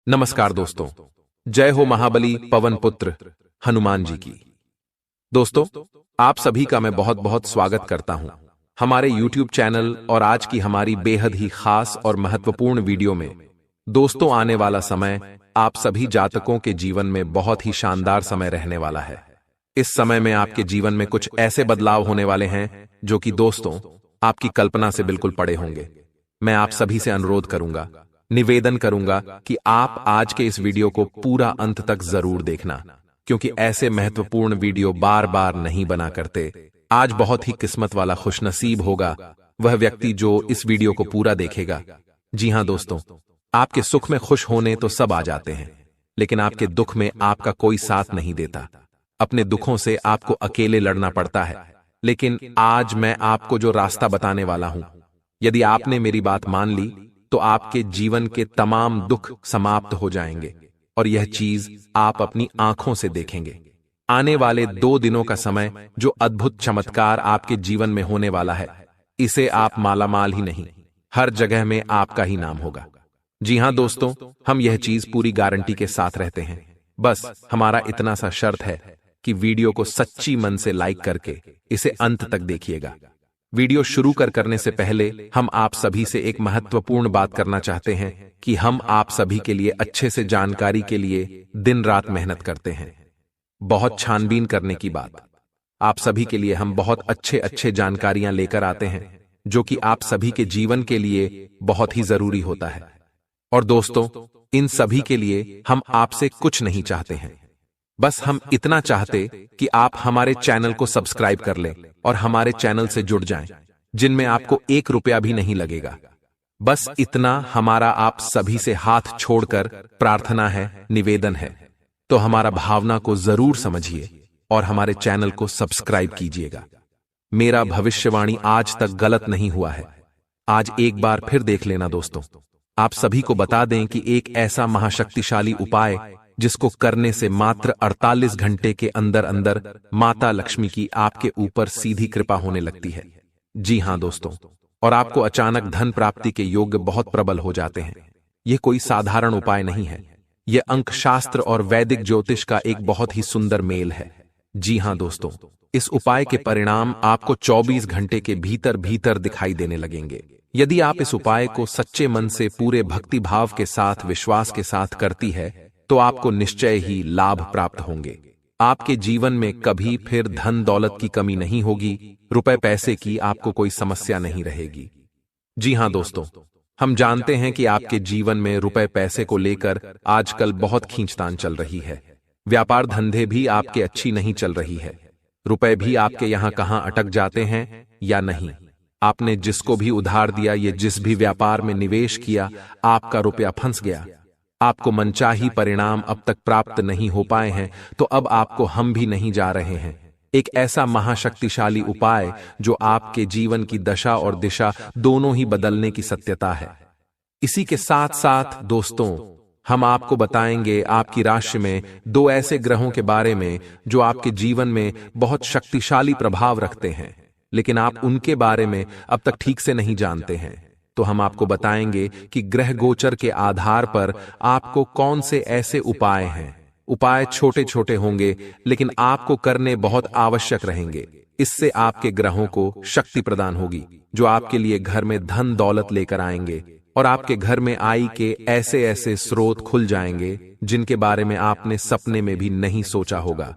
नमस्कार दोस्तों। जय हो महाबली पवन पुत्र हनुमान जी की। दोस्तों, आप सभी का मैं बहुत बहुत स्वागत करता हूं हमारे YouTube चैनल और आज की हमारी बेहद ही खास और महत्वपूर्ण वीडियो में। दोस्तों, आने वाला समय आप सभी जातकों के जीवन में बहुत ही शानदार समय रहने वाला है। इस समय में आपके जीवन में कुछ ऐसे बदलाव होने वाले हैं जो कि दोस्तों आपकी कल्पना से बिल्कुल परे होंगे। मैं आप सभी से अनुरोध करूंगा, निवेदन करूंगा कि आप आज के इस वीडियो को पूरा अंत तक जरूर देखना, क्योंकि ऐसे महत्वपूर्ण वीडियो बार बार नहीं बना करते। आज बहुत ही किस्मत वाला खुशनसीब होगा वह व्यक्ति जो इस वीडियो को पूरा देखेगा। जी हां दोस्तों, आपके सुख में खुश होने तो सब आ जाते हैं, लेकिन आपके दुख में आपका कोई साथ नहीं देता। अपने दुखों से आपको अकेले लड़ना पड़ता है। लेकिन आज मैं आपको जो रास्ता बताने वाला हूं, यदि आपने मेरी बात मान ली तो आपके जीवन के तमाम दुख समाप्त हो जाएंगे और यह चीज आप अपनी आंखों से देखेंगे। आने वाले 2 दिनों का समय जो अद्भुत चमत्कार आपके जीवन में होने वाला है, इसे आप मालामाल ही नहीं, हर जगह में आपका ही नाम होगा। जी हां दोस्तों, हम यह चीज पूरी गारंटी के साथ रहते हैं। बस हमारा इतना सा शर्त है कि वीडियो को सच्ची मन से लाइक करके इसे अंत तक देखिएगा। वीडियो शुरू करने से पहले हम आप सभी से एक महत्वपूर्ण बात करना चाहते हैं कि हम आप सभी के लिए अच्छे से जानकारी के लिए दिन रात मेहनत करते हैं। बहुत छानबीन करने की बात, आप सभी के लिए हम बहुत अच्छे जानकारियां लेकर आते हैं जो कि आप सभी के जीवन के लिए बहुत ही जरूरी होता है। और दोस्तों, इन सभी के लिए हम आपसे कुछ नहीं चाहते हैं, बस हम इतना चाहते कि आप हमारे चैनल को सब्सक्राइब कर लें और हमारे चैनल से जुड़ जाएं, जिनमें आपको 1 रुपया भी नहीं लगेगा। बस इतना हमारा आप सभी से हाथ छोड़कर प्रार्थना है, निवेदन है। तो हमारा भावना को जरूर समझिए और हमारे चैनल को सब्सक्राइब कीजिएगा। मेरा भविष्यवाणी आज तक गलत नहीं हुआ है। आज एक बार फिर देख लेना दोस्तों। आप सभी को बता दें कि एक ऐसा महाशक्तिशाली उपाय जिसको करने से मात्र 48 घंटे के अंदर अंदर माता लक्ष्मी की आपके ऊपर सीधी कृपा होने लगती है। जी हां दोस्तों, और आपको अचानक धन प्राप्ति के योग्य बहुत प्रबल हो जाते हैं। यह कोई साधारण उपाय नहीं है, यह अंकशास्त्र और वैदिक ज्योतिष का एक बहुत ही सुंदर मेल है। जी हां दोस्तों, इस उपाय के परिणाम आपको 24 घंटे के भीतर भीतर दिखाई देने लगेंगे। यदि आप इस उपाय को सच्चे मन से पूरे भक्ति भाव के साथ, विश्वास के साथ करती है तो आपको निश्चय ही लाभ प्राप्त होंगे। आपके जीवन में कभी फिर धन दौलत की कमी नहीं होगी, रुपए पैसे की आपको कोई समस्या नहीं रहेगी। जी हां दोस्तों, हम जानते हैं कि आपके जीवन में रुपए पैसे को लेकर आजकल बहुत खींचतान चल रही है। व्यापार धंधे भी आपके अच्छी नहीं चल रही है। रुपए भी आपके यहां कहां अटक जाते हैं या नहीं। आपने जिसको भी उधार दिया, ये जिस भी व्यापार में निवेश किया, आपका रुपया फंस गया। आपको मनचाही परिणाम अब तक प्राप्त नहीं हो पाए हैं, तो अब आपको हम भी नहीं जा रहे हैं। एक ऐसा महाशक्तिशाली उपाय जो आपके जीवन की दशा और दिशा दोनों ही बदलने की सत्यता है। इसी के साथ साथ दोस्तों, हम आपको बताएंगे आपकी राशि में 2 ऐसे ग्रहों के बारे में जो आपके जीवन में बहुत शक्तिशाली प्रभाव रखते हैं, लेकिन आप उनके बारे में अब तक ठीक से नहीं जानते हैं। तो हम आपको बताएंगे कि ग्रह गोचर के आधार पर आपको कौन से ऐसे उपाय हैं। उपाय छोटे छोटे होंगे, लेकिन आपको करने बहुत आवश्यक रहेंगे। इससे आपके ग्रहों को शक्ति प्रदान होगी जो आपके लिए घर में धन दौलत लेकर आएंगे और आपके घर में आय के ऐसे ऐसे स्रोत खुल जाएंगे जिनके बारे में आपने सपने में भी नहीं सोचा होगा।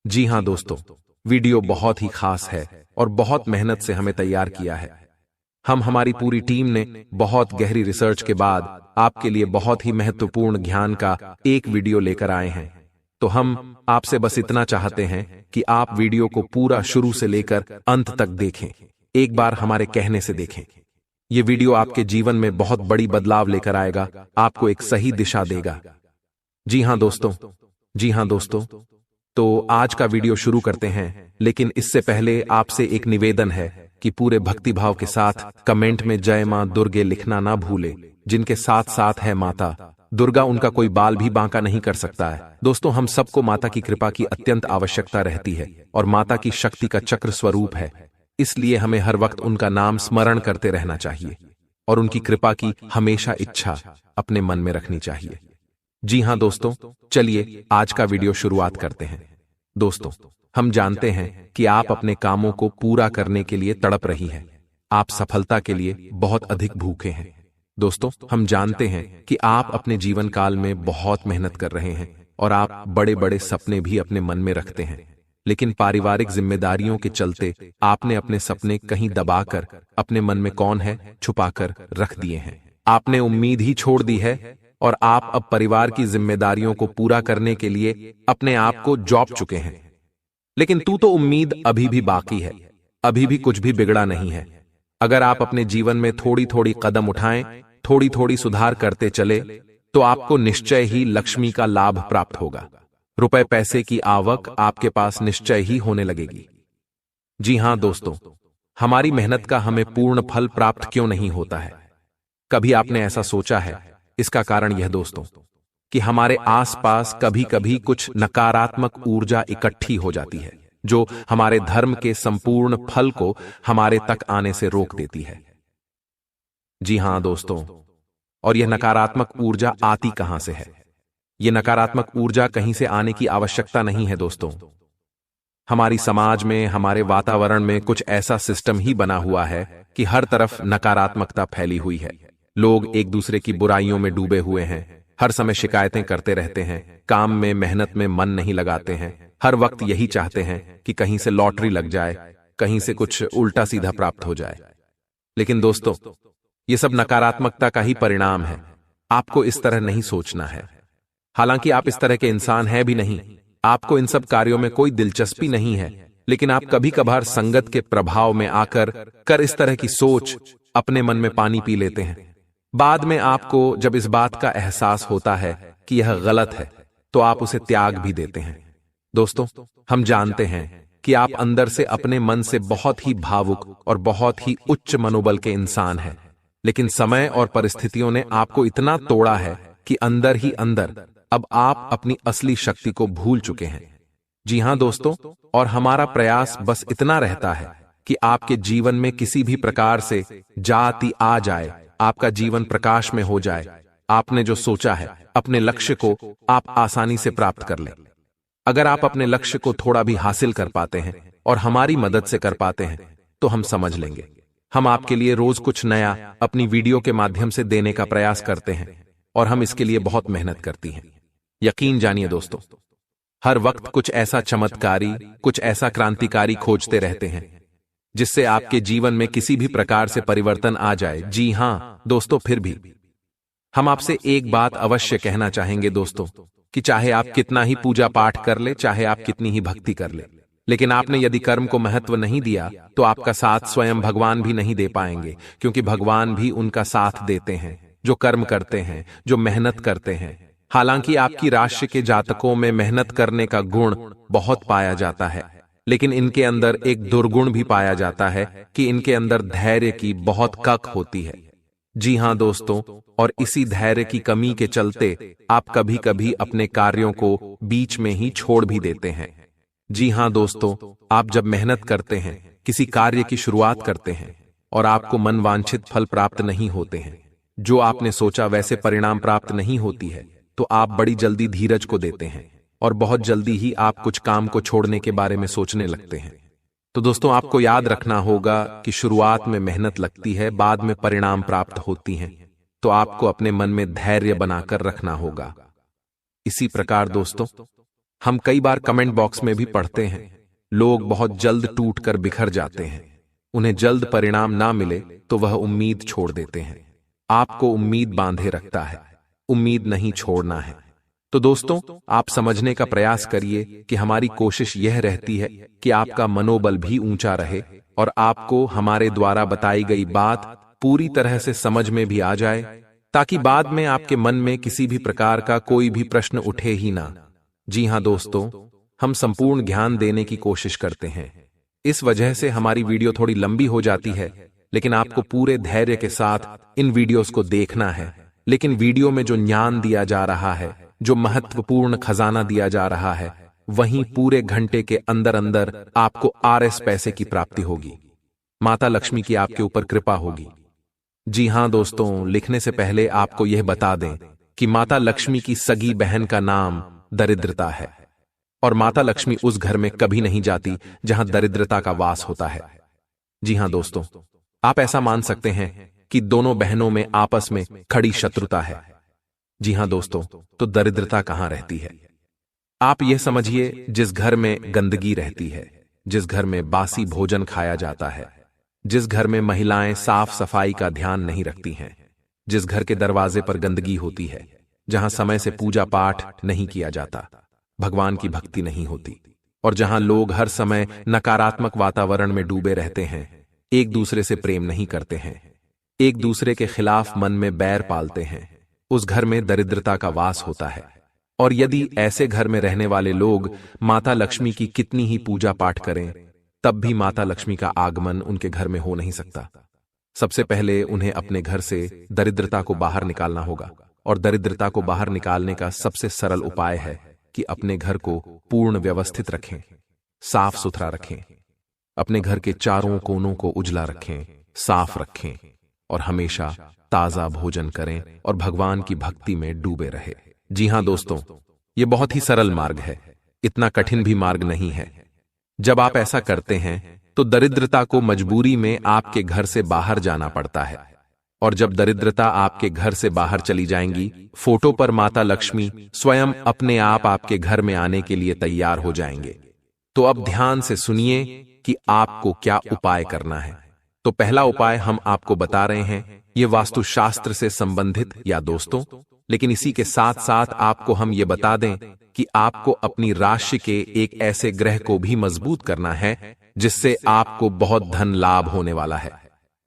जी हां दोस्तों, वीडियो बहुत ही खास है और बहुत मेहनत से हमें तैयार किया है। हमारी पूरी टीम ने बहुत गहरी रिसर्च के बाद आपके लिए बहुत ही महत्वपूर्ण ज्ञान का एक वीडियो लेकर आए हैं। तो हम आपसे बस इतना चाहते हैं कि आप वीडियो को पूरा शुरू से लेकर अंत तक देखें। एक बार हमारे कहने से देखें। यह वीडियो आपके जीवन में बहुत बड़ी बदलाव लेकर आएगा, आपको एक सही दिशा देगा। जी हां दोस्तों, जी हां दोस्तों, तो आज का वीडियो शुरू करते हैं, लेकिन इससे पहले आपसे एक निवेदन है कि पूरे भक्तिभाव के साथ कमेंट में जय मां दुर्गे लिखना ना भूले। जिनके साथ साथ है माता दुर्गा, उनका कोई बाल भी बांका नहीं कर सकता है। दोस्तों, हम सबको माता की कृपा की अत्यंत आवश्यकता रहती है और माता की शक्ति का चक्र स्वरूप है। इसलिए हमें हर वक्त उनका नाम स्मरण करते रहना चाहिए और उनकी कृपा की हमेशा इच्छा अपने मन में रखनी चाहिए। जी हां दोस्तों, चलिए आज का वीडियो शुरुआत करते हैं। दोस्तों, हम जानते हैं कि आप अपने कामों को पूरा करने के लिए तड़प रही हैं। आप सफलता के लिए बहुत अधिक भूखे हैं। दोस्तों, हम जानते हैं कि आप अपने जीवन काल में बहुत मेहनत कर रहे हैं और आप बड़े बड़े सपने भी अपने मन में रखते हैं। लेकिन पारिवारिक जिम्मेदारियों के चलते आपने अपने सपने कहीं दबाकर अपने मन में कौन है छुपाकर रख दिए हैं। आपने उम्मीद ही छोड़ दी है और आप अब परिवार की जिम्मेदारियों को पूरा करने के लिए अपने आप को जॉब चुके हैं। लेकिन तू तो उम्मीद अभी भी बाकी है, अभी भी कुछ भी बिगड़ा नहीं है। अगर आप अपने जीवन में थोड़ी थोड़ी कदम उठाएं, थोड़ी थोड़ी सुधार करते चले, तो आपको निश्चय ही लक्ष्मी का लाभ प्राप्त होगा। रुपए पैसे की आवक आपके पास निश्चय ही होने लगेगी। जी हां दोस्तों, हमारी मेहनत का हमें पूर्ण फल प्राप्त क्यों नहीं होता है? कभी आपने ऐसा सोचा है? इसका कारण यह दोस्तों कि हमारे आसपास कभी कभी कुछ नकारात्मक ऊर्जा इकट्ठी हो जाती है जो हमारे धर्म के संपूर्ण फल को हमारे तक आने से रोक देती है। जी हां दोस्तों, और यह नकारात्मक ऊर्जा आती कहां से है? यह नकारात्मक ऊर्जा कहीं से आने की आवश्यकता नहीं है दोस्तों। हमारी समाज में, हमारे वातावरण में कुछ ऐसा सिस्टम ही बना हुआ है कि हर तरफ नकारात्मकता फैली हुई है। लोग एक दूसरे की बुराइयों में डूबे हुए हैं, हर समय शिकायतें करते रहते हैं, काम में मेहनत में मन नहीं लगाते हैं, हर वक्त यही चाहते हैं कि कहीं से लॉटरी लग जाए, कहीं से कुछ उल्टा सीधा प्राप्त हो जाए। लेकिन दोस्तों, ये सब नकारात्मकता का ही परिणाम है। आपको इस तरह नहीं सोचना है। हालांकि आप इस तरह के इंसान हैं भी नहीं, आपको इन सब कार्यों में कोई दिलचस्पी नहीं है, लेकिन आप कभी कभार संगत के प्रभाव में आकर इस तरह की सोच अपने मन में पानी पी लेते हैं। बाद में आपको जब इस बात का एहसास होता है कि यह गलत है, तो आप उसे त्याग भी देते हैं। दोस्तों, हम जानते हैं कि आप अंदर से अपने मन से बहुत ही भावुक और बहुत ही उच्च मनोबल के इंसान हैं, लेकिन समय और परिस्थितियों ने आपको इतना तोड़ा है कि अंदर ही अंदर अब आप अपनी असली शक्ति को भूल चुके हैं। जी हां दोस्तों, और हमारा प्रयास बस इतना रहता है कि आपके जीवन में किसी भी प्रकार से जाति आ जाए, आपका जीवन प्रकाश में हो जाए। आपने जो सोचा है, अपने लक्ष्य को आप आसानी से प्राप्त कर लें। अगर आप अपने लक्ष्य को थोड़ा भी हासिल कर पाते हैं और हमारी मदद से कर पाते हैं, तो हम समझ लेंगे। हम आपके लिए रोज कुछ नया अपनी वीडियो के माध्यम से देने का प्रयास करते हैं और हम इसके लिए बहुत मेहनत करती हैं। यकीन जानिए दोस्तों, हर वक्त कुछ ऐसा चमत्कारी, कुछ ऐसा क्रांतिकारी खोजते रहते हैं जिससे आपके जीवन में किसी भी प्रकार से परिवर्तन आ जाए। जी हां दोस्तों, फिर भी हम आपसे एक बात अवश्य कहना चाहेंगे दोस्तों, कि चाहे आप कितना ही पूजा पाठ कर ले, चाहे आप कितनी ही भक्ति कर ले, लेकिन आपने यदि कर्म को महत्व नहीं दिया, तो आपका साथ स्वयं भगवान भी नहीं दे पाएंगे, क्योंकि भगवान भी उनका साथ देते हैं जो कर्म करते हैं, जो मेहनत करते हैं। हालांकि आपकी राशि के जातकों में मेहनत करने का गुण बहुत पाया जाता है, लेकिन इनके अंदर एक दुर्गुण भी पाया जाता है कि इनके अंदर धैर्य की बहुत कक होती है। जी हां दोस्तों, और इसी धैर्य की कमी के चलते आप कभी कभी अपने कार्यों को बीच में ही छोड़ भी देते हैं। जी हां दोस्तों, आप जब मेहनत करते हैं, किसी कार्य की शुरुआत करते हैं और आपको मनवांछित फल प्राप्त नहीं होते हैं, जो आपने सोचा वैसे परिणाम प्राप्त नहीं होती है, तो आप बड़ी जल्दी धीरज को देते हैं और बहुत जल्दी ही आप कुछ काम को छोड़ने के बारे में सोचने लगते हैं। तो दोस्तों, आपको याद रखना होगा कि शुरुआत में मेहनत लगती है, बाद में परिणाम प्राप्त होती हैं, तो आपको अपने मन में धैर्य बनाकर रखना होगा। इसी प्रकार दोस्तों, हम कई बार कमेंट बॉक्स में भी पढ़ते हैं, लोग बहुत जल्द टूटकर बिखर जाते हैं। उन्हें जल्द परिणाम ना मिले तो वह उम्मीद छोड़ देते हैं। आपको उम्मीद बांधे रखता है, उम्मीद नहीं छोड़ना है। तो दोस्तों, आप समझने का प्रयास करिए कि हमारी कोशिश यह रहती है कि आपका मनोबल भी ऊंचा रहे और आपको हमारे द्वारा बताई गई बात पूरी तरह से समझ में भी आ जाए, ताकि बाद में आपके मन में किसी भी प्रकार का कोई भी प्रश्न उठे ही ना। जी हां दोस्तों, हम संपूर्ण ज्ञान देने की कोशिश करते हैं। इस वजह से हमारी वीडियो थोड़ी लंबी हो जाती है, लेकिन आपको पूरे धैर्य के साथ इन वीडियोस को देखना है। लेकिन वीडियो में जो ज्ञान दिया जा रहा है, जो महत्वपूर्ण खजाना दिया जा रहा है, वहीं पूरे घंटे के अंदर अंदर आपको RS पैसे की प्राप्ति होगी। माता लक्ष्मी की आपके ऊपर कृपा होगी। जी हां दोस्तों, लिखने से पहले आपको यह बता दें कि माता लक्ष्मी की सगी बहन का नाम दरिद्रता है और माता लक्ष्मी उस घर में कभी नहीं जाती जहां दरिद्रता का वास होता है। जी हां दोस्तों, आप ऐसा मान सकते हैं कि दोनों बहनों में आपस में खड़ी शत्रुता है। जी हां दोस्तों, तो दरिद्रता कहां रहती है? आप यह समझिए, जिस घर में गंदगी रहती है, जिस घर में बासी भोजन खाया जाता है, जिस घर में महिलाएं साफ सफाई का ध्यान नहीं रखती हैं, जिस घर के दरवाजे पर गंदगी होती है, जहां समय से पूजा पाठ नहीं किया जाता, भगवान की भक्ति नहीं होती और जहां लोग हर समय नकारात्मक वातावरण में डूबे रहते हैं, एक दूसरे से प्रेम नहीं करते हैं, एक दूसरे के खिलाफ मन में बैर पालते हैं, उस घर में दरिद्रता का वास होता है। और यदि ऐसे घर में रहने वाले लोग माता लक्ष्मी की कितनी ही पूजा पाठ करें, तब भी माता लक्ष्मी का आगमन उनके घर में हो नहीं सकता। सबसे पहले उन्हें अपने घर से दरिद्रता को बाहर निकालना होगा और दरिद्रता को बाहर निकालने का सबसे सरल उपाय है कि अपने घर को पूर्ण व्यवस्थित रखें, साफ सुथरा रखें, अपने घर के चारों कोनों को उजला रखें, साफ रखें और हमेशा ताजा भोजन करें और भगवान की भक्ति में डूबे रहे। जी हां दोस्तों, यह बहुत ही सरल मार्ग है, इतना कठिन भी मार्ग नहीं है। जब आप ऐसा करते हैं तो दरिद्रता को मजबूरी में आपके घर से बाहर जाना पड़ता है और जब दरिद्रता आपके घर से बाहर चली जाएंगी, फोटो पर माता लक्ष्मी स्वयं अपने आप आपके घर में आने के लिए तैयार हो जाएंगे। तो अब ध्यान से सुनिए कि आपको क्या उपाय करना है। तो पहला उपाय हम आपको बता रहे हैं, यह वास्तुशास्त्र से संबंधित या दोस्तों, लेकिन इसी के साथ साथ आपको हम ये बता दें कि आपको अपनी राशि के एक ऐसे ग्रह को भी मजबूत करना है जिससे आपको बहुत धन लाभ होने वाला है।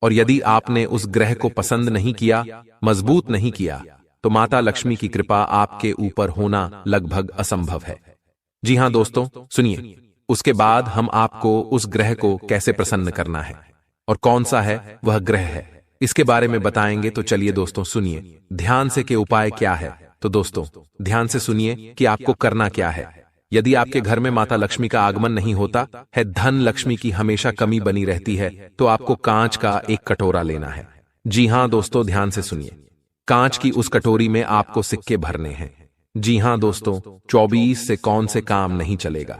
और यदि आपने उस ग्रह को पसंद नहीं किया, मजबूत नहीं किया, तो माता लक्ष्मी की कृपा आपके ऊपर होना लगभग असंभव है। जी हां दोस्तों, सुनिए, उसके बाद हम आपको उस ग्रह को कैसे प्रसन्न करना है और कौन सा है वह ग्रह है, इसके बारे में बताएंगे। तो चलिए दोस्तों सुनिए ध्यान से कि उपाय क्या है। तो दोस्तों ध्यान से सुनिए कि आपको करना क्या है। यदि आपके घर में माता लक्ष्मी का आगमन नहीं होता है, धन लक्ष्मी की हमेशा कमी बनी रहती है, तो आपको कांच का एक कटोरा लेना है। जी हां दोस्तों, ध्यान से सुनिए, कांच की उस कटोरी में आपको सिक्के भरने हैं। जी हां दोस्तों, 24 से कौन से काम नहीं चलेगा।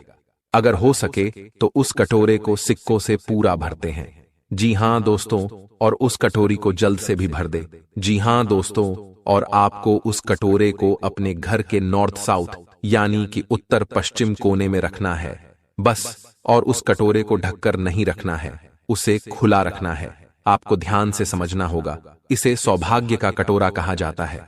अगर हो सके तो उस कटोरे को सिक्कों से पूरा भरते हैं। जी हां दोस्तों, और उस कटोरी को जल्द से भी भर दे। जी हां दोस्तों, और आपको उस कटोरे को अपने घर के नॉर्थ साउथ यानी कि उत्तर पश्चिम कोने में रखना है बस। और उस कटोरे को ढककर नहीं रखना है, उसे खुला रखना है। आपको ध्यान से समझना होगा, इसे सौभाग्य का कटोरा कहा जाता है।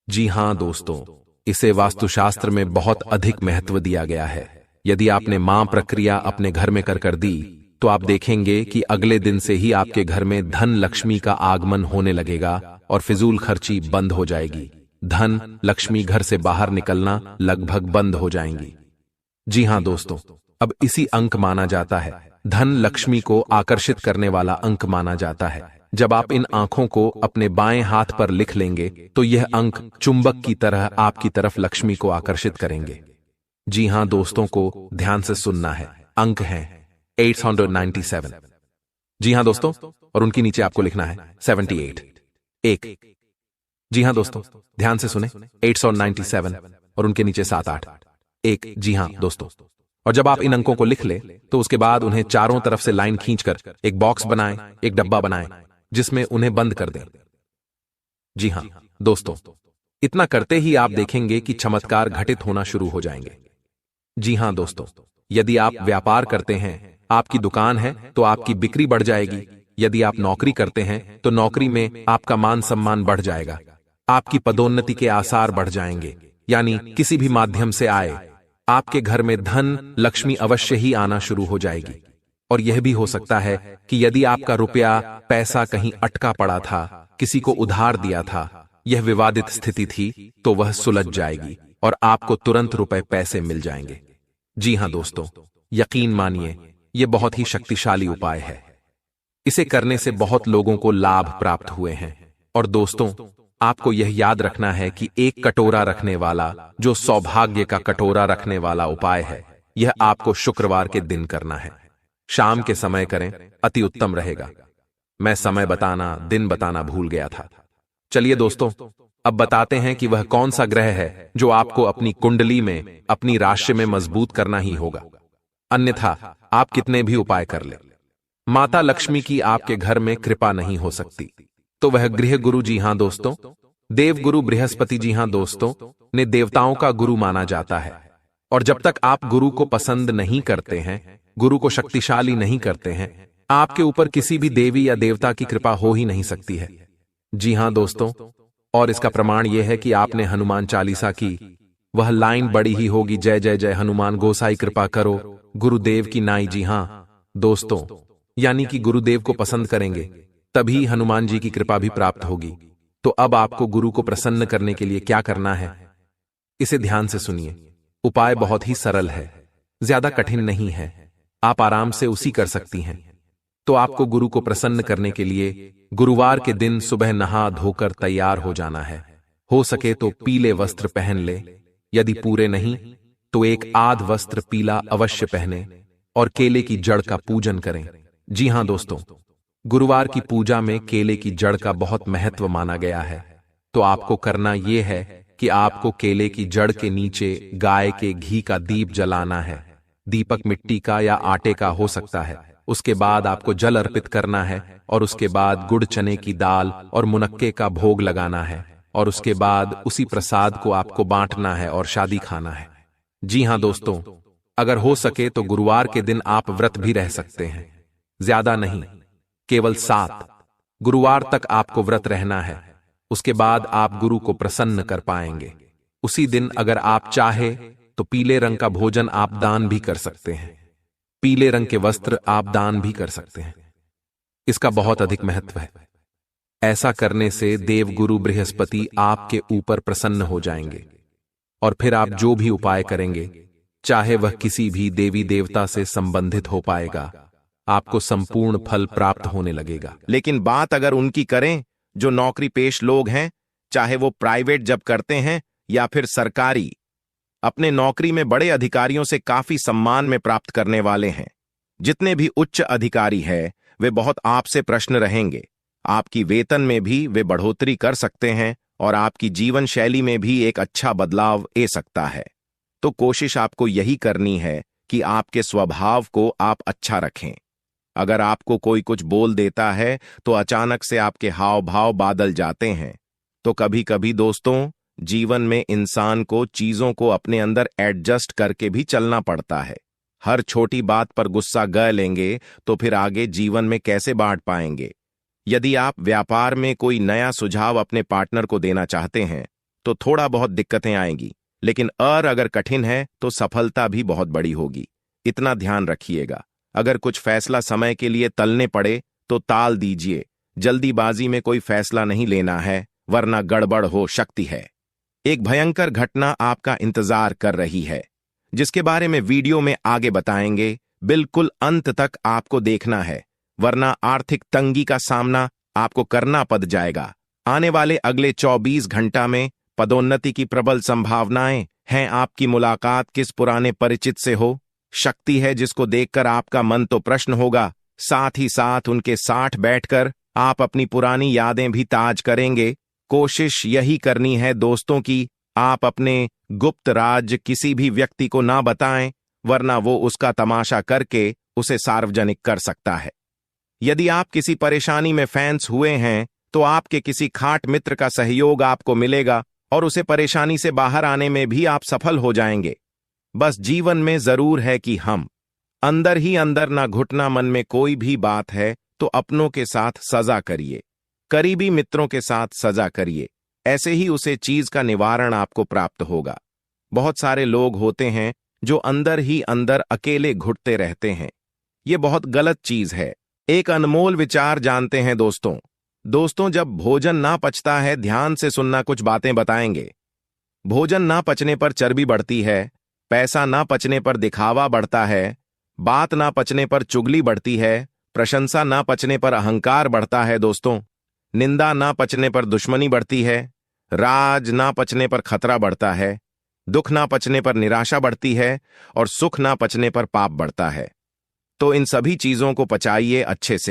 जी हां दोस्तों, इसे वास्तुशास्त्र में बहुत अधिक महत्व दिया गया है। यदि आपने मां प्रक्रिया अपने घर में कर दी तो आप देखेंगे कि अगले दिन से ही आपके घर में धन लक्ष्मी का आगमन होने लगेगा और फिजूल खर्ची बंद हो जाएगी। धन लक्ष्मी घर से बाहर निकलना लगभग बंद हो जाएंगी। जी हां दोस्तों, अब इसी अंक माना जाता है, धन लक्ष्मी को आकर्षित करने वाला अंक माना जाता है। जब आप इन आंखों को अपने बाएं हाथ पर लिख लेंगे तो यह अंक चुंबक की तरह आपकी तरफ लक्ष्मी को आकर्षित करेंगे। जी हां दोस्तों, को ध्यान से सुनना है, अंक है 897। जी हां दोस्तों, और उनके नीचे आपको लिखना है 78 एक। जी हां दोस्तों, ध्यान से सुने, 897 और उनके नीचे 78 एक। जी हां दोस्तों, और जब आप इन अंकों को लिख ले तो उसके बाद उन्हें चारों तरफ से लाइन खींचकर एक बॉक्स बनाएं, एक डब्बा बनाएं जिसमें उन्हें बंद कर दें। जी हां दोस्तों, इतना करते ही आप देखेंगे कि चमत्कार घटित होना शुरू हो जाएंगे। जी हां दोस्तों, यदि आप व्यापार करते हैं, आपकी दुकान है, तो आपकी बिक्री बढ़ जाएगी। यदि आप नौकरी करते हैं तो नौकरी में आपका मान सम्मान बढ़ जाएगा, आपकी पदोन्नति के आसार बढ़ जाएंगे, यानी किसी भी माध्यम से आए आपके घर में धन लक्ष्मी अवश्य ही आना शुरू हो जाएगी। और यह भी हो सकता है कि यदि आपका रुपया पैसा कहीं अटका पड़ा था, किसी को उधार दिया था, यह विवादित स्थिति थी, तो वह सुलझ जाएगी और आपको तुरंत रुपए पैसे मिल जाएंगे। जी हां दोस्तों, यकीन मानिए, यह बहुत ही शक्तिशाली उपाय है। इसे करने से बहुत लोगों को लाभ प्राप्त हुए हैं। और दोस्तों, आपको यह याद रखना है कि एक कटोरा रखने वाला, जो सौभाग्य का कटोरा रखने वाला उपाय है, यह आपको शुक्रवार के दिन करना है। शाम के समय करें, अति उत्तम रहेगा। मैं समय बताना, दिन बताना भूल गया था। चलिए दोस्तों, अब बताते हैं कि वह कौन सा ग्रह है जो आपको अपनी कुंडली में, अपनी राशि में मजबूत करना ही होगा, अन्यथा आप कितने भी उपाय कर ले, माता लक्ष्मी की आपके घर में कृपा नहीं हो सकती। तो वह गृह गुरु, जी हां दोस्तों, देवगुरु बृहस्पति, जी हां दोस्तों, ने देवताओं का गुरु माना जाता है। और जब तक आप गुरु को पसंद नहीं करते हैं, गुरु को शक्तिशाली नहीं करते हैं, आपके ऊपर किसी भी देवी या देवता की कृपा हो ही नहीं सकती है। जी हां दोस्तों, और इसका प्रमाण यह है कि आपने हनुमान चालीसा की वह लाइन बड़ी ही होगी, जय जय जय हनुमान गोसाई कृपा करो गुरुदेव की नाई। जी हां दोस्तों, यानी कि गुरुदेव को पसंद करेंगे तभी हनुमान जी की कृपा भी प्राप्त होगी। तो अब आपको गुरु को प्रसन्न करने के लिए क्या करना है, इसे ध्यान से सुनिए। उपाय बहुत ही सरल है, ज्यादा कठिन नहीं है, आप आराम से उसी कर सकती हैं। तो आपको गुरु को प्रसन्न करने के लिए गुरुवार के दिन सुबह नहा धोकर तैयार हो जाना है। हो सके तो पीले वस्त्र पहन ले, यदि पूरे नहीं तो एक आध वस्त्र पीला अवश्य पहने और केले की जड़ का पूजन करें। जी हां दोस्तों, गुरुवार की पूजा में केले की जड़ का बहुत महत्व माना गया है। तो आपको करना यह है कि आपको केले की जड़ के नीचे गाय के घी का दीप जलाना है। दीपक मिट्टी का या आटे का हो सकता है। उसके बाद आपको जल अर्पित करना है और उसके बाद गुड़ चने की दाल और मुनक्के का भोग लगाना है और उसके बाद उसी प्रसाद को आपको बांटना है और शादी खाना है। जी हां दोस्तों, अगर हो सके तो गुरुवार के दिन आप व्रत भी रह सकते हैं, ज्यादा नहीं, केवल 7 गुरुवार तक आपको व्रत रहना है। उसके बाद आप गुरु को प्रसन्न कर पाएंगे। उसी दिन अगर आप चाहे तो पीले रंग का भोजन आप दान भी कर सकते हैं, पीले रंग के वस्त्र आप दान भी कर सकते हैं। इसका बहुत अधिक महत्व है। ऐसा करने से देवगुरु बृहस्पति आपके ऊपर प्रसन्न हो जाएंगे और फिर आप जो भी उपाय करेंगे, चाहे वह किसी भी देवी देवता से संबंधित हो पाएगा, आपको संपूर्ण फल प्राप्त होने लगेगा। लेकिन बात अगर उनकी करें जो नौकरी पेश लोग हैं, चाहे वो प्राइवेट जॉब करते हैं या फिर सरकारी, अपने नौकरी में बड़े अधिकारियों से काफी सम्मान में प्राप्त करने वाले हैं। जितने भी उच्च अधिकारी हैं वे बहुत आपसे प्रश्न रहेंगे। आपकी वेतन में भी वे बढ़ोतरी कर सकते हैं और आपकी जीवन शैली में भी एक अच्छा बदलाव आ सकता है। तो कोशिश आपको यही करनी है कि आपके स्वभाव को आप अच्छा रखें। अगर आपको कोई कुछ बोल देता है तो अचानक से आपके हाव भाव बादल जाते हैं। तो कभी कभी दोस्तों, जीवन में इंसान को चीजों को अपने अंदर एडजस्ट करके भी चलना पड़ता है। हर छोटी बात पर गुस्सा ग लेंगे तो फिर आगे जीवन में कैसे बांट पाएंगे। यदि आप व्यापार में कोई नया सुझाव अपने पार्टनर को देना चाहते हैं तो थोड़ा बहुत दिक्कतें आएंगी, लेकिन अगर कठिन है तो सफलता भी बहुत बड़ी होगी। इतना ध्यान रखिएगा। अगर कुछ फैसला समय के लिए टलने पड़े तो टाल दीजिए। जल्दीबाजी में कोई फैसला नहीं लेना है, वरना गड़बड़ हो सकती है। एक भयंकर घटना आपका इंतजार कर रही है, जिसके बारे में वीडियो में आगे बताएंगे। बिल्कुल अंत तक आपको देखना है, वरना आर्थिक तंगी का सामना आपको करना पड़ जाएगा। आने वाले अगले 24 घंटा में पदोन्नति की प्रबल संभावनाएं हैं। आपकी मुलाकात किस पुराने परिचित से हो शक्ति है, जिसको देखकर आपका मन तो प्रश्न होगा, साथ ही साथ उनके साथ बैठकर आप अपनी पुरानी यादें भी ताज करेंगे। कोशिश यही करनी है दोस्तों कि आप अपने गुप्त राज किसी भी व्यक्ति को ना बताएं, वरना वो उसका तमाशा करके उसे सार्वजनिक कर सकता है। यदि आप किसी परेशानी में फंस हुए हैं तो आपके किसी खाट मित्र का सहयोग आपको मिलेगा और उसे परेशानी से बाहर आने में भी आप सफल हो जाएंगे। बस जीवन में जरूर है कि हम अंदर ही अंदर ना घुटना मन में कोई भी बात है तो अपनों के साथ सजा करिए, करीबी मित्रों के साथ सजा करिए। ऐसे ही उसे चीज का निवारण आपको प्राप्त होगा। बहुत सारे लोग होते हैं जो अंदर ही अंदर अकेले घुटते रहते हैं। ये बहुत गलत चीज है। एक अनमोल विचार जानते हैं दोस्तों, जब भोजन ना पचता है, ध्यान से सुनना, कुछ बातें बताएंगे। भोजन ना पचने पर चर्बी बढ़ती है, पैसा ना पचने पर दिखावा बढ़ता है, बात ना पचने पर चुगली बढ़ती है, प्रशंसा ना पचने पर अहंकार बढ़ता है दोस्तों, निंदा ना पचने पर दुश्मनी बढ़ती है, राज ना पचने पर खतरा बढ़ता है, दुख ना पचने पर निराशा बढ़ती है और सुख ना पचने पर पाप बढ़ता है। तो इन सभी चीजों को पचाइए अच्छे से।